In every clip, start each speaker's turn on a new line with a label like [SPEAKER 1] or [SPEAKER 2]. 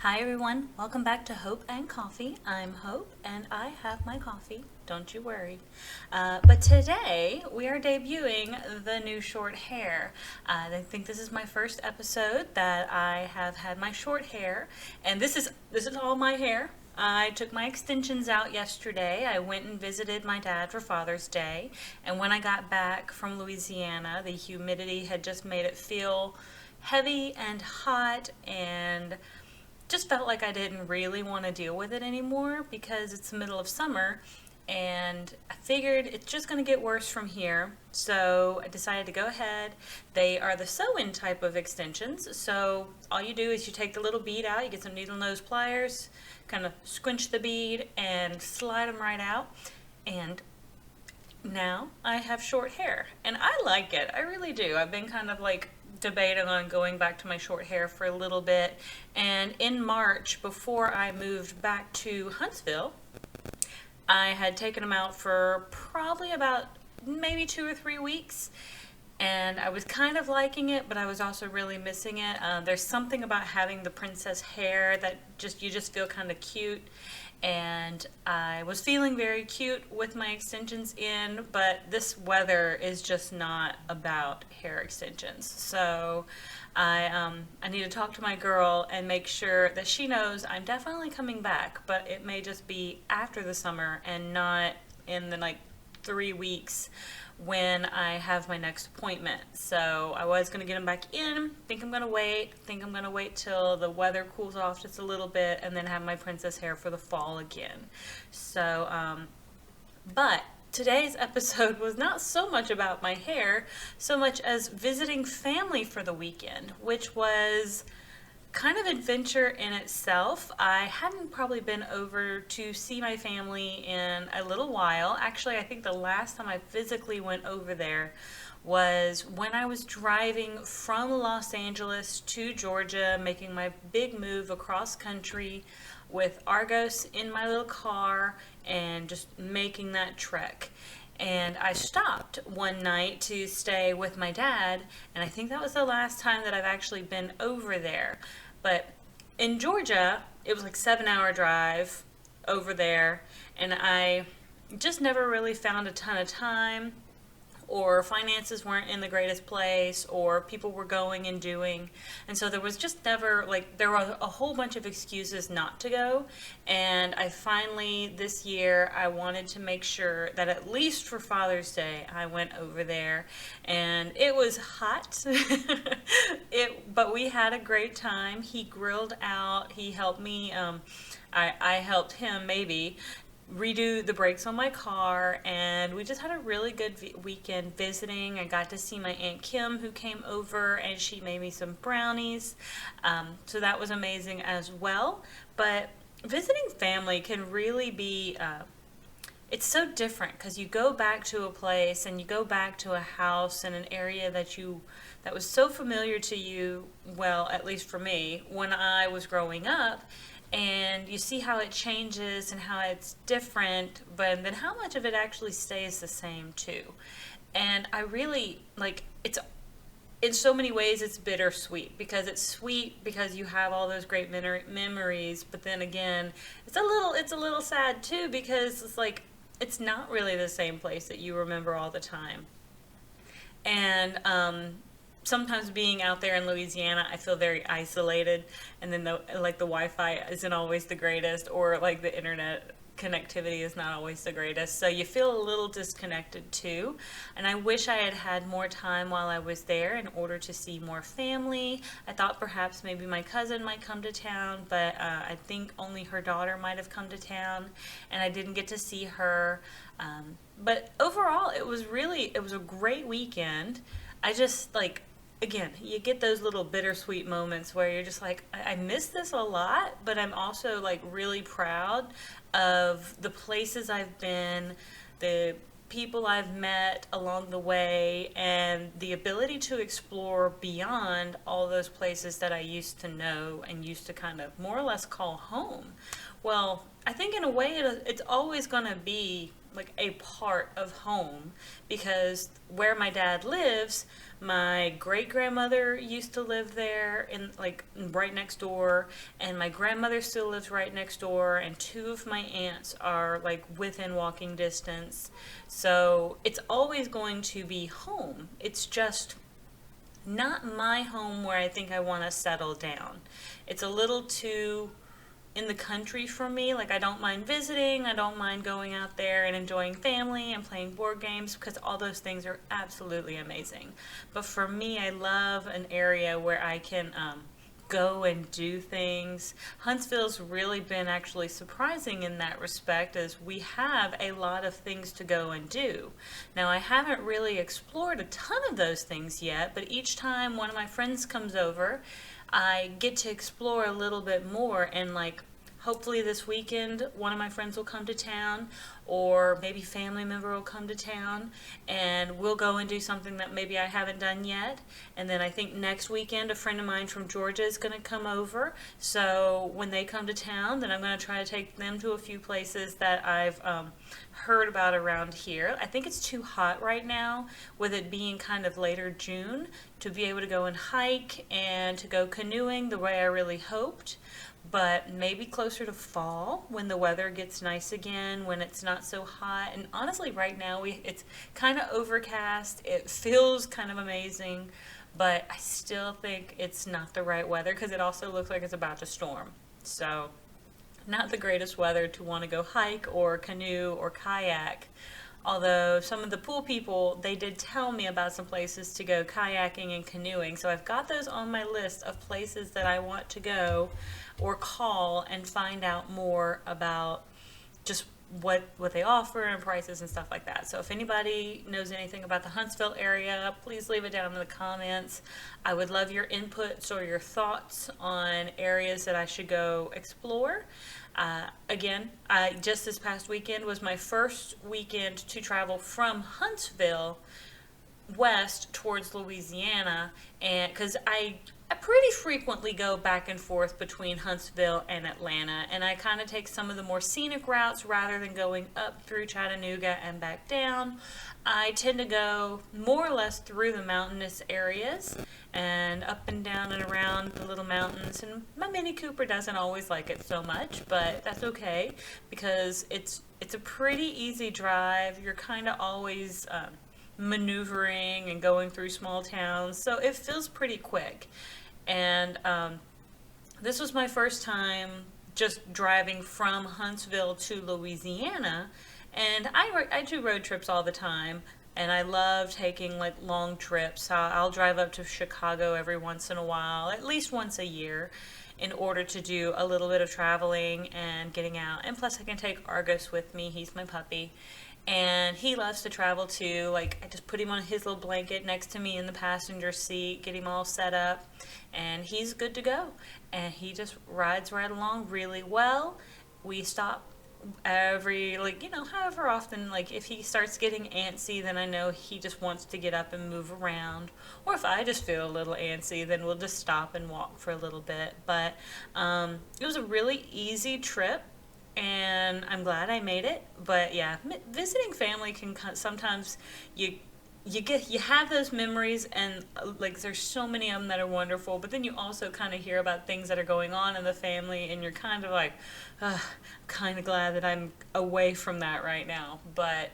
[SPEAKER 1] Hi everyone, welcome back to Hope and Coffee. I'm Hope and I have my coffee, don't you worry. But today we are debuting the new short hair. I think this is my first episode that I have had my short hair, and this is all my hair. I took my extensions out yesterday. I went and visited my dad for Father's Day, and when I got back from Louisiana, the humidity had just made it feel heavy and hot and just felt like I didn't really want to deal with it anymore because it's the middle of summer and I figured it's just going to get worse from here. So I decided to go ahead. They are the sew-in type of extensions. So all you do is you take the little bead out, you get some needle nose pliers, kind of squinch the bead and slide them right out. And now I have short hair and I like it. I really do. I've been kind of like debating on going back to my short hair for a little bit, and in March, before I moved back to Huntsville, I had taken them out for probably about maybe 2 or 3 weeks, and I was kind of liking it, but I was also really missing it. There's something about having the princess hair that you just feel kind of cute, and I was feeling very cute with my extensions in, but this weather is just not about hair extensions. So I need to talk to my girl and make sure that she knows I'm definitely coming back, but it may just be after the summer and not in the 3 weeks when I have my next appointment. So I was going to get them back in. Think I'm going to wait. Think I'm going to wait till the weather cools off just a little bit and then have my princess hair for the fall again. So, but today's episode was not so much about my hair, so much as visiting family for the weekend, which was kind of adventure in itself. I hadn't probably been over to see my family in a little while. Actually, I think the last time I physically went over there was when I was driving from Los Angeles to Georgia, making my big move across country with Argos in my little car and just making that trek. And I stopped one night to stay with my dad, and I think that was the last time that I've actually been over there. But in Georgia, it was like 7 hour drive over there, and I just never really found a ton of time, or finances weren't in the greatest place, or people were going and doing. And so there was just never, there were a whole bunch of excuses not to go. And I finally, this year, I wanted to make sure that at least for Father's Day, I went over there. And it was hot, but we had a great time. He grilled out, he helped me, I helped him maybe redo the brakes on my car, and we just had a really good weekend visiting. I got to see my Aunt Kim, who came over, and she made me some brownies, so that was amazing as well. But visiting family can really be it's so different because you go back to a place and you go back to a house and an area that was so familiar to you, well, at least for me, when I was growing up, and you see how it changes and how it's different, but then how much of it actually stays the same too. And I really it's in so many ways it's bittersweet, because it's sweet because you have all those great memories, but then again it's a little sad too, because it's not really the same place that you remember all the time. And sometimes being out there in Louisiana, I feel very isolated, and then the Wi-Fi isn't always the greatest, or the internet connectivity is not always the greatest. So you feel a little disconnected too. And I wish I had had more time while I was there in order to see more family. I thought perhaps maybe my cousin might come to town, but I think only her daughter might have come to town, and I didn't get to see her. But overall, it was a great weekend. I just again, you get those little bittersweet moments where you're just I miss this a lot, but I'm also really proud of the places I've been, the people I've met along the way, and the ability to explore beyond all those places that I used to know and used to kind of more or less call home. Well, I think in a way it's always going to be like a part of home, because where my dad lives, my great grandmother used to live there in like right next door, and my grandmother still lives right next door, and two of my aunts are like within walking distance. So it's always going to be home. It's just not my home where I think I want to settle down. It's a little too in the country for me. Like, I don't mind visiting, I don't mind going out there and enjoying family and playing board games, because all those things are absolutely amazing. But for me, I love an area where I can go and do things. Huntsville's really been actually surprising in that respect, as we have a lot of things to go and do. Now, I haven't really explored a ton of those things yet, but each time one of my friends comes over, I get to explore a little bit more. And like, hopefully this weekend one of my friends will come to town, or maybe family member will come to town, and we'll go and do something that maybe I haven't done yet. And then I think next weekend a friend of mine from Georgia is going to come over, so when they come to town, then I'm going to try to take them to a few places that I've heard about around here. I think it's too hot right now, with it being kind of later June, to be able to go and hike and to go canoeing the way I really hoped. But maybe closer to fall, when the weather gets nice again, when it's not so hot. And honestly, right now it's kind of overcast. It feels kind of amazing, but I still think it's not the right weather, because it also looks like it's about to storm. So not the greatest weather to want to go hike or canoe or kayak. Although some of the pool people, they did tell me about some places to go kayaking and canoeing. So I've got those on my list of places that I want to go or call and find out more about just what they offer and prices and stuff like that. So if anybody knows anything about the Huntsville area, please leave it down in the comments. I would love your inputs or your thoughts on areas that I should go explore. Again, just this past weekend was my first weekend to travel from Huntsville west towards Louisiana, and because I pretty frequently go back and forth between Huntsville and Atlanta, and I kind of take some of the more scenic routes rather than going up through Chattanooga and back down. I tend to go more or less through the mountainous areas and up and down and around the little mountains, and my Mini Cooper doesn't always like it so much, but that's okay, because it's a pretty easy drive. You're kind of always maneuvering and going through small towns, so it feels pretty quick. And this was my first time just driving from Huntsville to Louisiana, and I do road trips all the time, and I love taking like long trips. I'll drive up to Chicago every once in a while, at least once a year, in order to do a little bit of traveling and getting out. And plus I can take Argus with me, he's my puppy. And he loves to travel too. Like, I just put him on his little blanket next to me in the passenger seat, get him all set up, and he's good to go. And he just rides right along really well. We stop every, like, however often. Like, if he starts getting antsy, then I know he just wants to get up and move around. Or if I just feel a little antsy, then we'll just stop and walk for a little bit. But it was a really easy trip, and I'm glad I made it. But yeah, visiting family can sometimes you have those memories, and like, there's so many of them that are wonderful, but then you also kind of hear about things that are going on in the family, and you're kind of like, I'm kind of glad that I'm away from that right now. But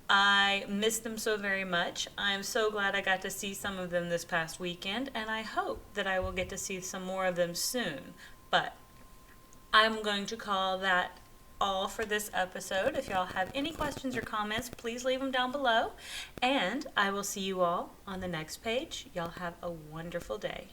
[SPEAKER 1] I miss them so very much. I'm so glad I got to see some of them this past weekend, and I hope that I will get to see some more of them soon. But I'm going to call that all for this episode. If y'all have any questions or comments, please leave them down below, and I will see you all on the next page. Y'all have a wonderful day.